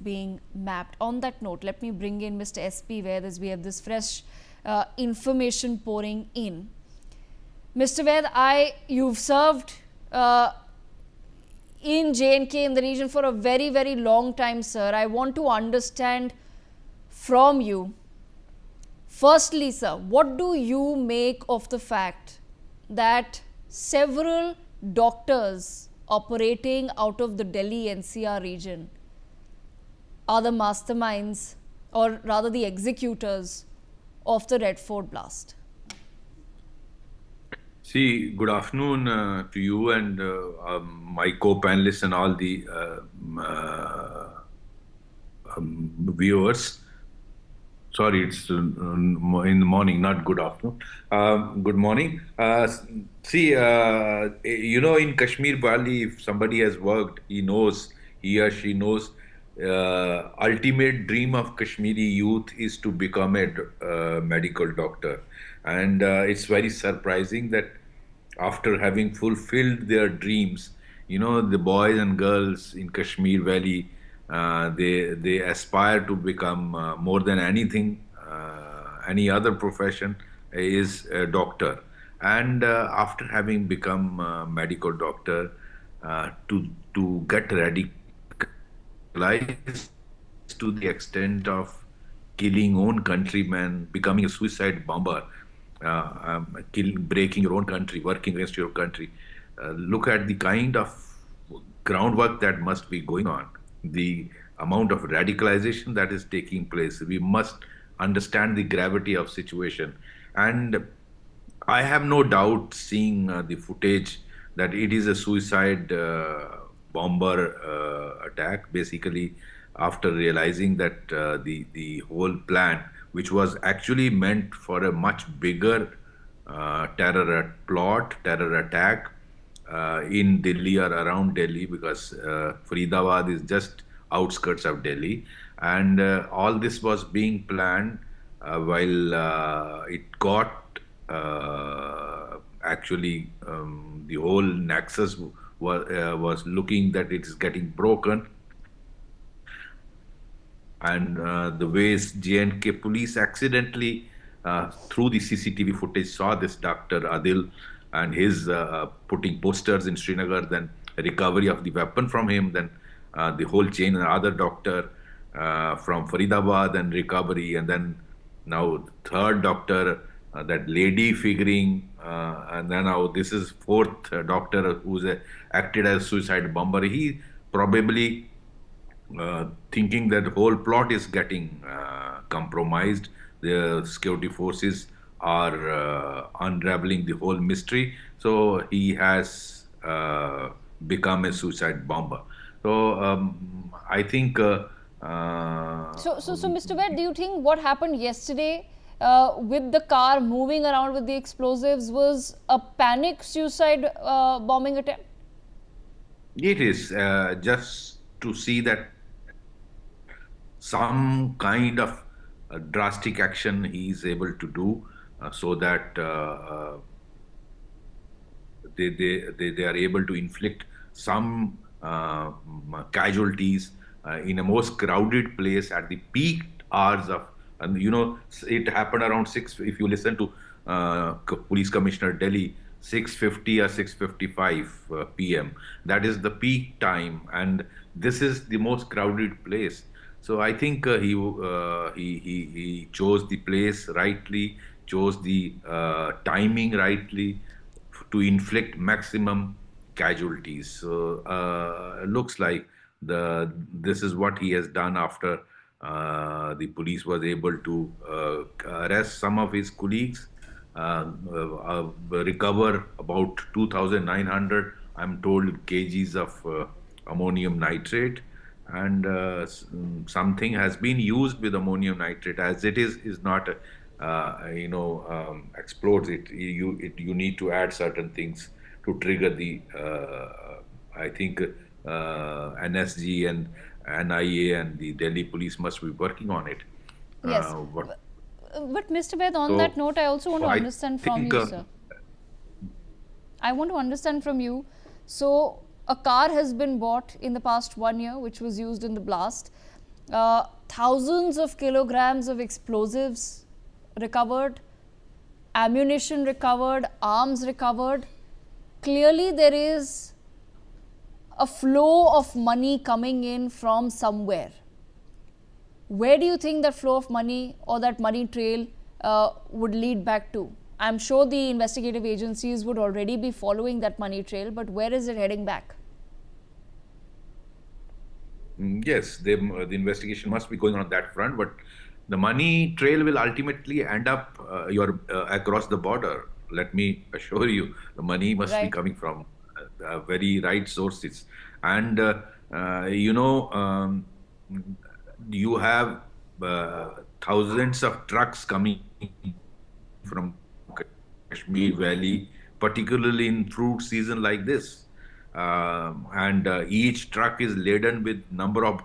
being mapped. On that note, let me bring in Mr. SP Vaid as we have this fresh information pouring in. Mr. Vaid, you've served in J&K in the region for a very, very long time, sir. I want to understand from you, firstly, sir, what do you make of the fact that several doctors operating out of the Delhi-NCR region are the masterminds, or rather the executors of the Red Fort blast? See, good afternoon to you and my co-panelists and all the viewers. Sorry, it's in the morning, not good afternoon. Good morning. See, in Kashmir Valley, if somebody has worked, he or she knows, ultimate dream of Kashmiri youth is to become a medical doctor. And it's very surprising that after having fulfilled their dreams, the boys and girls in Kashmir Valley, they aspire to become more than anything, any other profession, is a doctor. And after having become a medical doctor, to get radicalized to the extent of killing own countrymen, becoming a suicide bomber, breaking your own country, working against your country. Look at the kind of groundwork that must be going on, the amount of radicalization that is taking place. We must understand the gravity of situation. And I have no doubt, seeing the footage, that it is a suicide bomber attack. Basically, after realizing that the whole plan, which was actually meant for a much bigger terror attack in Delhi or around Delhi, because Faridabad is just outskirts of Delhi, and all this was being planned while it got actually the whole nexus was looking that it is getting broken. And the ways J&K police accidentally, through the CCTV footage, saw this Dr. Adil and his putting posters in Srinagar, then recovery of the weapon from him, then the whole chain, another doctor from Faridabad and recovery, and then now third doctor, that lady figuring, and then now this is fourth doctor who's acted as suicide bomber. He probably thinking that the whole plot is getting compromised. The security forces are unraveling the whole mystery. So he has become a suicide bomber. So I think... So Mr. Vaid, do you think what happened yesterday with the car moving around with the explosives was a panic suicide bombing attempt? It is just to see that some kind of drastic action he is able to do, so that they are able to inflict some casualties in a most crowded place at the peak hours of, and it happened around 6, if you listen to Police Commissioner Delhi, 6:50 or 6:55 p.m. That is the peak time, and this is the most crowded place. So I think he chose the place rightly, chose the timing rightly to inflict maximum casualties. So looks like this is what he has done after the police was able to arrest some of his colleagues, recover about 2,900, I'm told, kgs of ammonium nitrate, and something has been used with ammonium nitrate, as it is not explodes. You need to add certain things to trigger the I think NSG and NIA and the Delhi police must be working on it. Yes. But Mr. Vaid, on that note, I also want to understand from you, sir. I want to understand from you. So a car has been bought in the past 1 year, which was used in the blast. thousands of kilograms of explosives recovered, ammunition recovered, arms recovered. Clearly, there is a flow of money coming in from somewhere. Where do you think that flow of money or that money trail would lead back to? I'm sure the investigative agencies would already be following that money trail, but where is it heading back? Yes, the investigation must be going on that front, but the money trail will ultimately end up across the border. Let me assure you, the money must be coming from very right sources. And, you have thousands of trucks coming from Kashmir Valley, particularly in fruit season like this. And each truck is laden with number of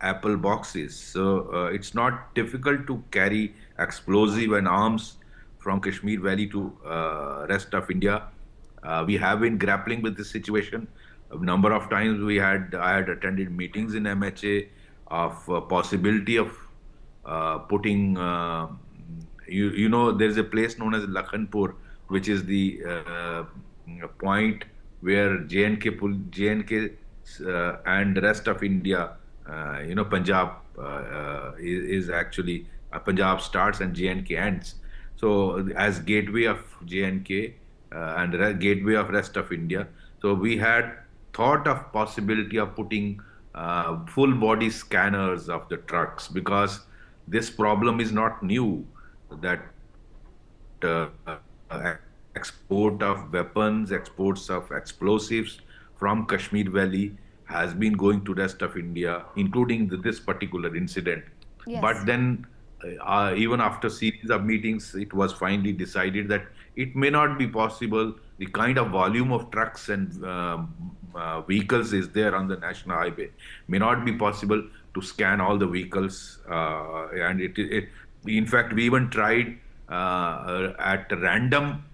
apple boxes. So it's not difficult to carry explosive and arms from Kashmir Valley to rest of India. We have been grappling with this situation. A number of times I had attended meetings in MHA of possibility of putting, there's a place known as Lakhanpur, which is the point where J&K and the rest of India, Punjab is actually, Punjab starts and J&K ends. So as gateway of J&K and gateway of rest of India. So we had thought of possibility of putting full body scanners of the trucks, because this problem is not new, that uh, export of weapons, exports of explosives from Kashmir Valley has been going to rest of India, including this particular incident. Yes. But then, even after series of meetings, it was finally decided that it may not be possible. The kind of volume of trucks and vehicles is there on the national highway, may not be possible to scan all the vehicles. And in fact, we even tried at random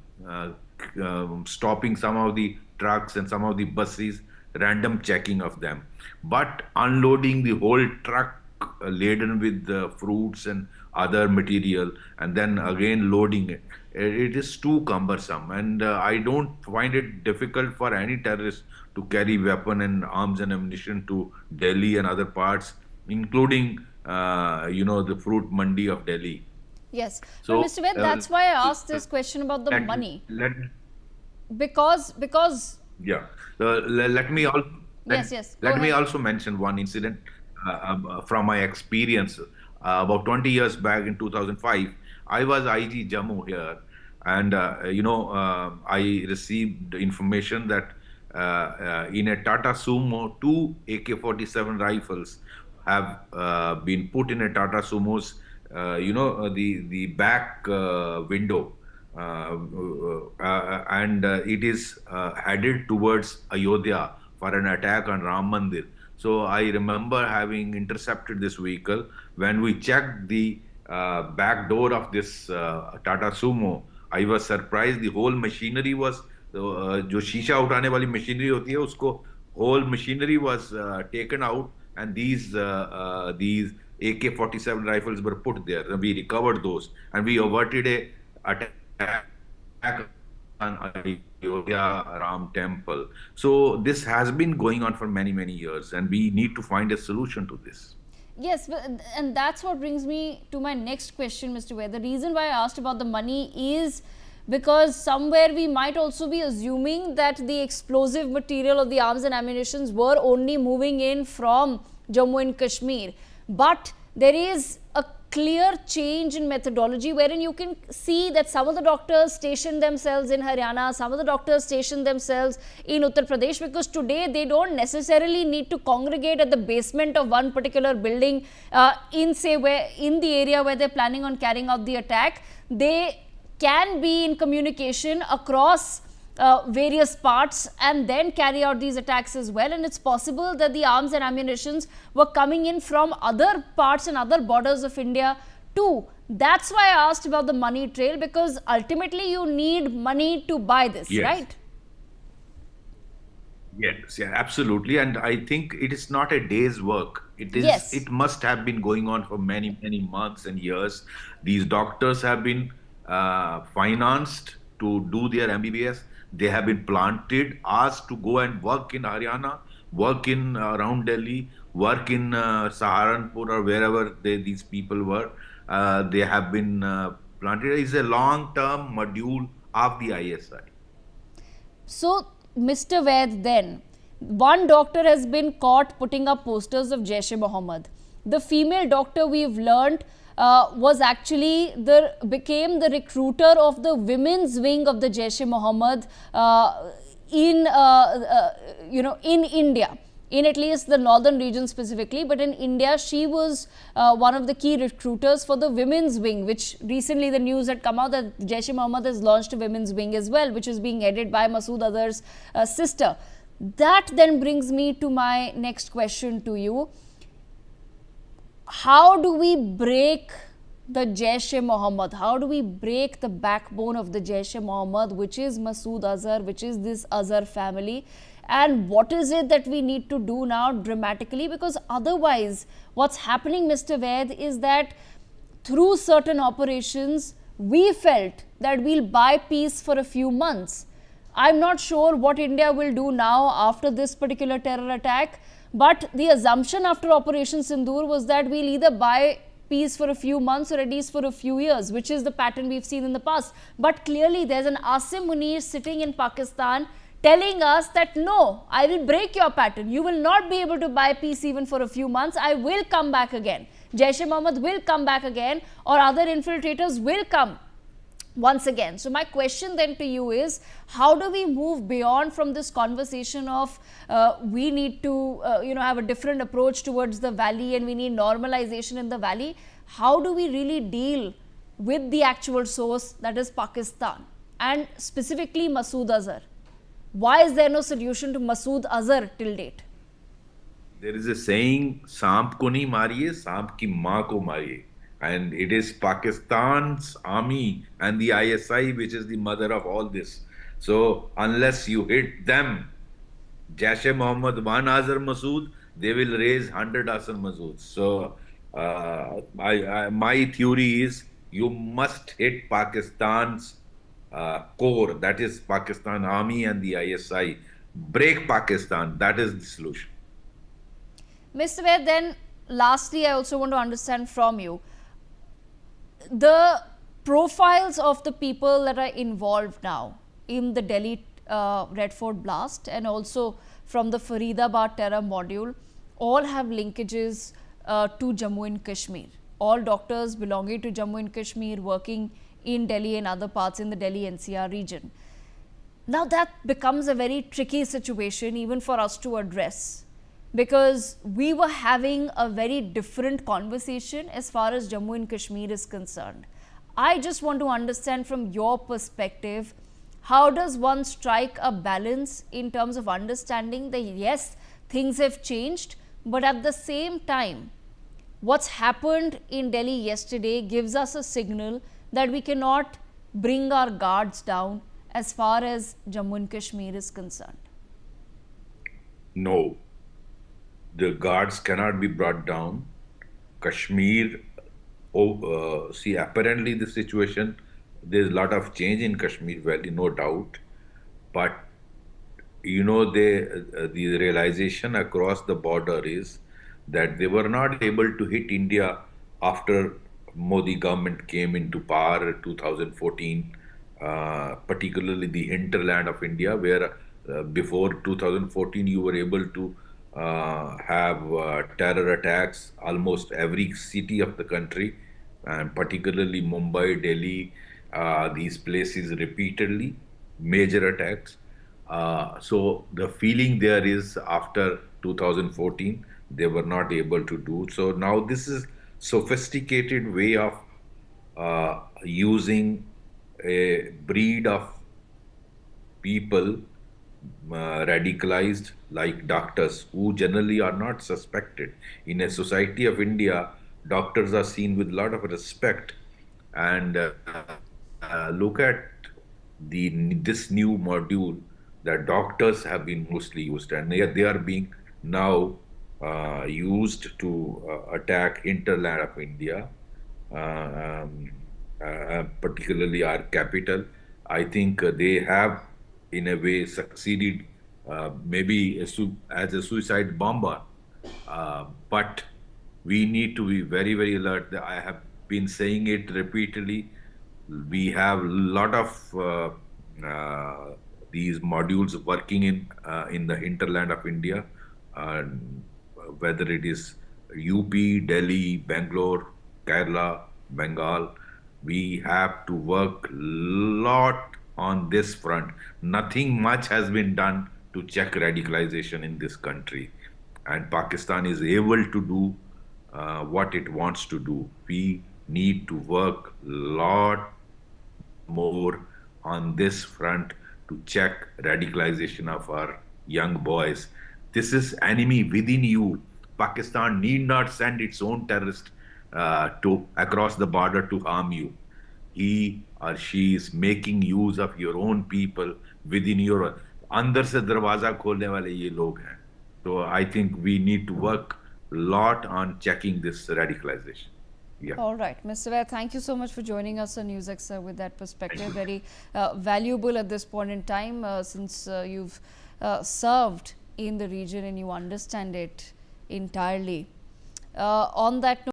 stopping some of the trucks and some of the buses, random checking of them. But unloading the whole truck laden with fruits and other material, and then again loading it, it is too cumbersome. And I don't find it difficult for any terrorist to carry weapon and arms and ammunition to Delhi and other parts, including the fruit mandi of Delhi. Yes. So, but Mr. Vaid, that's why I asked this question about the money. Because yeah. Let me also yes. Let me also mention one incident from my experience. About 20 years back in 2005, I was IG Jammu here, and I received information that in a Tata Sumo, 2 AK-47 rifles have been put in a Tata Sumo's, the back window. And it is headed towards Ayodhya for an attack on Ram Mandir. So I remember having intercepted this vehicle. When we checked the back door of this Tata Sumo, I was surprised. The whole machinery was, जो शीशा उठाने वाली machinery होती है, उसको whole machinery was taken out, and these AK-47 rifles were put there. We recovered those, and we averted a attack on Ayodhya Ram temple. So this has been going on for many, many years, and we need to find a solution to this. Yes, and that's what brings me to my next question, Mr. Vaid. The reason why I asked about the money is because somewhere we might also be assuming that the explosive material of the arms and ammunitions were only moving in from Jammu and Kashmir. But there is a clear change in methodology wherein you can see that some of the doctors station themselves in Haryana, some of the doctors station themselves in Uttar Pradesh, because today they don't necessarily need to congregate at the basement of one particular building in the area where they're planning on carrying out the attack. They can be in communication across various parts and then carry out these attacks as well. And it's possible that the arms and ammunitions were coming in from other parts and other borders of India too. That's why I asked about the money trail, because ultimately you need money to buy this, Yes. right? Yes, yeah, absolutely. And I think it is not a day's work. Yes. It must have been going on for many, many months and years. These doctors have been financed to do their MBBS. They have been planted, asked to go and work in Haryana, work in around Delhi, work in Saharanpur or wherever these people were. They have been planted. It's a long-term module of the ISI. So, Mr. Vaid, then, one doctor has been caught putting up posters of Jaish-e-Mohammed. The female doctor, we've learned, was actually became the recruiter of the women's wing of the Jaish-e-Mohammed in in India, in at least the northern region specifically, but in India, she was one of the key recruiters for the women's wing, which recently the news had come out that Jaish-e-Mohammed has launched a women's wing as well, which is being headed by Masood Azhar's sister. That then brings me to my next question to you. How do we break the Jaish-e-Mohammed? How do we break the backbone of the Jaish-e-Mohammed, which is Masood Azhar, which is this Azhar family? And what is it that we need to do now dramatically? Because otherwise, what's happening, Mr. Vaid, is that through certain operations, we felt that we'll buy peace for a few months. I'm not sure what India will do now after this particular terror attack, but the assumption after Operation Sindoor was that we'll either buy peace for a few months or at least for a few years, which is the pattern we've seen in the past. But clearly, there's an Asim Munir sitting in Pakistan telling us that no, I will break your pattern. You will not be able to buy peace even for a few months. I will come back again. Jaish-e-Mohammed will come back again, or other infiltrators will come once again. So my question then to you is, how do we move beyond from this conversation of we need to have a different approach towards the valley and we need normalization in the valley? How do we really deal with the actual source, that is Pakistan, and specifically Masood Azhar? Why is there no solution to Masood Azhar till date? There is a saying, "Saamp ko nahi mariye, saamp ki maa ko mariye." And it is Pakistan's army and the ISI which is the mother of all this. So unless you hit them, Jaish-e-Mohammed, one Azhar Masood, they will raise 100 Azhar Masoods. So my theory is you must hit Pakistan's core, that is Pakistan Army and the ISI. Break Pakistan, that is the solution. Mr. Vaid, then lastly, I also want to understand from you the profiles of the people that are involved now in the Delhi Red Fort blast and also from the Faridabad terror module all have linkages to Jammu and Kashmir. All doctors belonging to Jammu and Kashmir working in Delhi and other parts in the Delhi-NCR region. Now that becomes a very tricky situation even for us to address, because we were having a very different conversation as far as Jammu and Kashmir is concerned. I just want to understand from your perspective, how does one strike a balance in terms of understanding that yes, things have changed, but at the same time, what's happened in Delhi yesterday gives us a signal that we cannot bring our guards down as far as Jammu and Kashmir is concerned. No, the guards cannot be brought down. Kashmir, see, apparently the situation, there's a lot of change in Kashmir Valley, no doubt. But, the realization across the border is that they were not able to hit India after Modi government came into power 2014, particularly the hinterland of India, where before 2014 you were able to have terror attacks almost every city of the country, and particularly Mumbai, Delhi, these places repeatedly, major attacks. So the feeling there is after 2014 they were not able to do so. Now this is sophisticated way of using a breed of people radicalized like doctors who generally are not suspected. In a society of India, doctors are seen with a lot of respect. And look at this new module. The doctors have been mostly used, and they are being now used to attack hinterland of India, particularly our capital. I think they have, in a way, succeeded, maybe as a suicide bomber. But we need to be very, very alert. I have been saying it repeatedly. We have a lot of these modules working in the hinterland of India, and whether it is UP, Delhi, Bangalore, Kerala, Bengal. We have to work lot on this front. Nothing much has been done to check radicalization in this country, and Pakistan is able to do what it wants to do. We need to work lot more on this front to check radicalization of our young boys. This is enemy within you. Pakistan need not send its own terrorist to across the border to harm you. He or she is making use of your own people within your अंदर से दरवाजा खोलने वाले ये लोग हैं. So I think we need to work a lot on checking this radicalization. Yeah. All right, Mr. Vaid, thank you so much for joining us on NewsX with that perspective. Very valuable at this point in time, since you've served in the region and you understand it entirely. On that note,